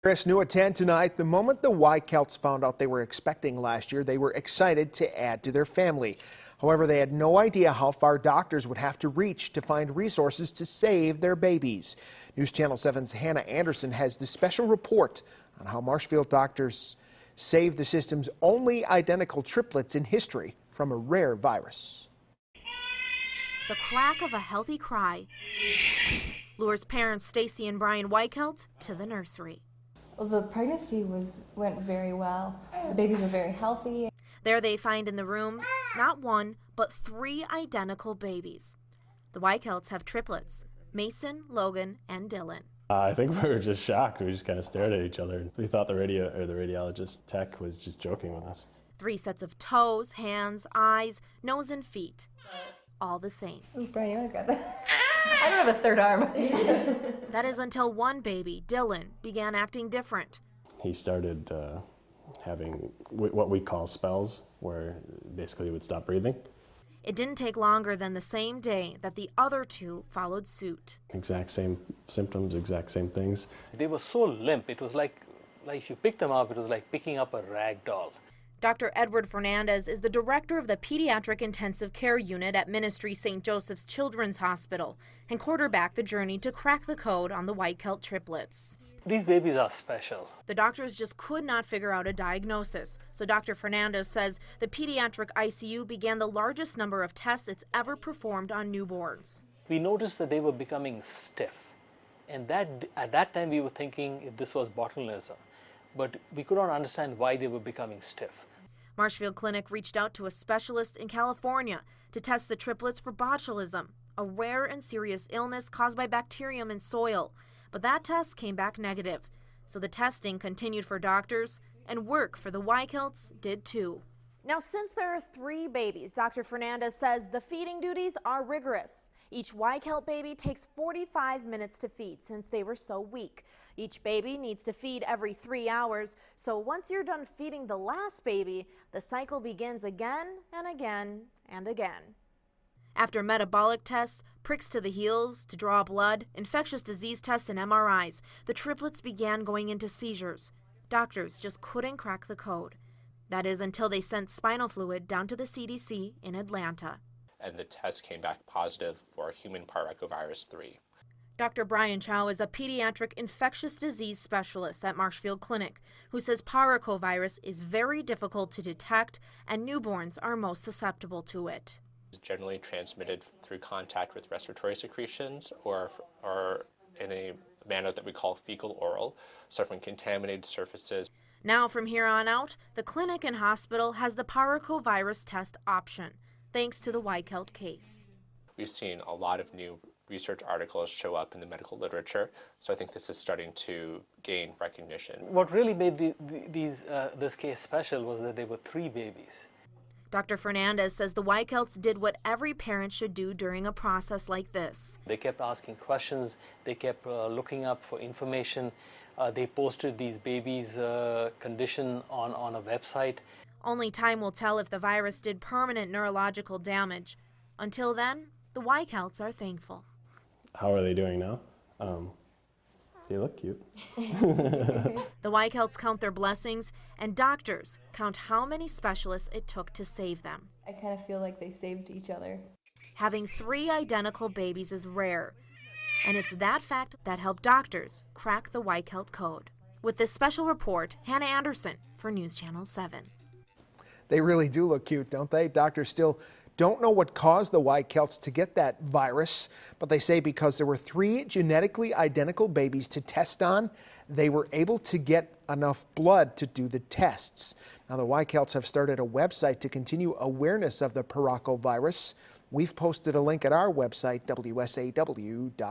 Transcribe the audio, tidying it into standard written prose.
Chris, new at 10 tonight. The moment the Weichelts found out they were expecting last year, they were excited to add to their family. However, they had no idea how far doctors would have to reach to find resources to save their babies. News Channel 7's Hannah Anderson has the special report on how Marshfield doctors saved the system's only identical triplets in history from a rare virus. The crack of a healthy cry lures parents Stacy and Brian Weichelt to the nursery. Well, the pregnancy went very well. The babies were very healthy. There they find in the room not one, but 3 identical babies. The Weichelts have triplets, Mason, Logan, and Dylan. I think we were just shocked. We just kind of stared at each other. We thought the radiologist tech was just joking with us. 3 sets of toes, hands, eyes, nose, and feet. All the same. Ooh, Brian, you always got that. I don't have a third arm. That is until one baby, Dylan, began acting different. He started having what we call spells, where basically he would stop breathing. It didn't take longer than the same day that the other 2 followed suit. Exact same symptoms, exact same things. They were so limp, it was like if you picked them up, it was like picking up a rag doll. Dr. Edward Fernandez is the director of the Pediatric Intensive Care Unit at Ministry St. Joseph's Children's Hospital and quarterbacked the journey to crack the code on the Weichelt triplets. These babies are special. The doctors just could not figure out a diagnosis, so Dr. Fernandez says the pediatric ICU began the largest number of tests it's ever performed on newborns. We noticed that they were becoming stiff, and at that time we were thinking this was botulism, but we could not understand why they were becoming stiff. Marshfield Clinic reached out to a specialist in California to test the triplets for botulism, a rare and serious illness caused by bacterium in soil. But that test came back negative. So the testing continued for doctors, and work for the Weichelts did too. Now, since there are 3 babies, Dr. Fernandez says the feeding duties are rigorous. Each Weichelt baby takes 45 minutes to feed since they were so weak. Each baby needs to feed every 3 hours, so once you're done feeding the last baby, the cycle begins again and again and again. After metabolic tests, pricks to the heels to draw blood, infectious disease tests and MRIs, the triplets began going into seizures. Doctors just couldn't crack the code. That is until they sent spinal fluid down to the CDC in Atlanta. And the test came back positive for human paracovirus 3. Dr. Brian Chow is a pediatric infectious disease specialist at Marshfield Clinic, who says paracovirus is very difficult to detect and newborns are most susceptible to it. It's generally transmitted through contact with respiratory secretions or in a manner that we call fecal oral, so from contaminated surfaces. Now from here on out, the clinic and hospital has the paracovirus test option, thanks to the Weichelt case. We've seen a lot of new research articles show up in the medical literature, so I think this is starting to gain recognition. What really made this case special was that there were 3 babies. Dr. Fernandez says the Weichelts did what every parent should do during a process like this. They kept asking questions, they kept looking up for information, they posted these babies' condition on a website. Only time will tell if the virus did permanent neurological damage. Until then, the Weichelts are thankful. How are they doing now? They look cute. The Weichelts count their blessings, and doctors count how many specialists it took to save them. I kind of feel like they saved each other. Having 3 identical babies is rare, and it's that fact that helped doctors crack the Weichelt code. With this special report, Hannah Anderson for News Channel 7. They really do look cute, don't they? Doctors still don't know what caused the Weichelts to get that virus, but they say because there were 3 genetically identical babies to test on, they were able to get enough blood to do the tests. Now, the Weichelts have started a website to continue awareness of the paracovirus. We've posted a link at our website, WSAW.com.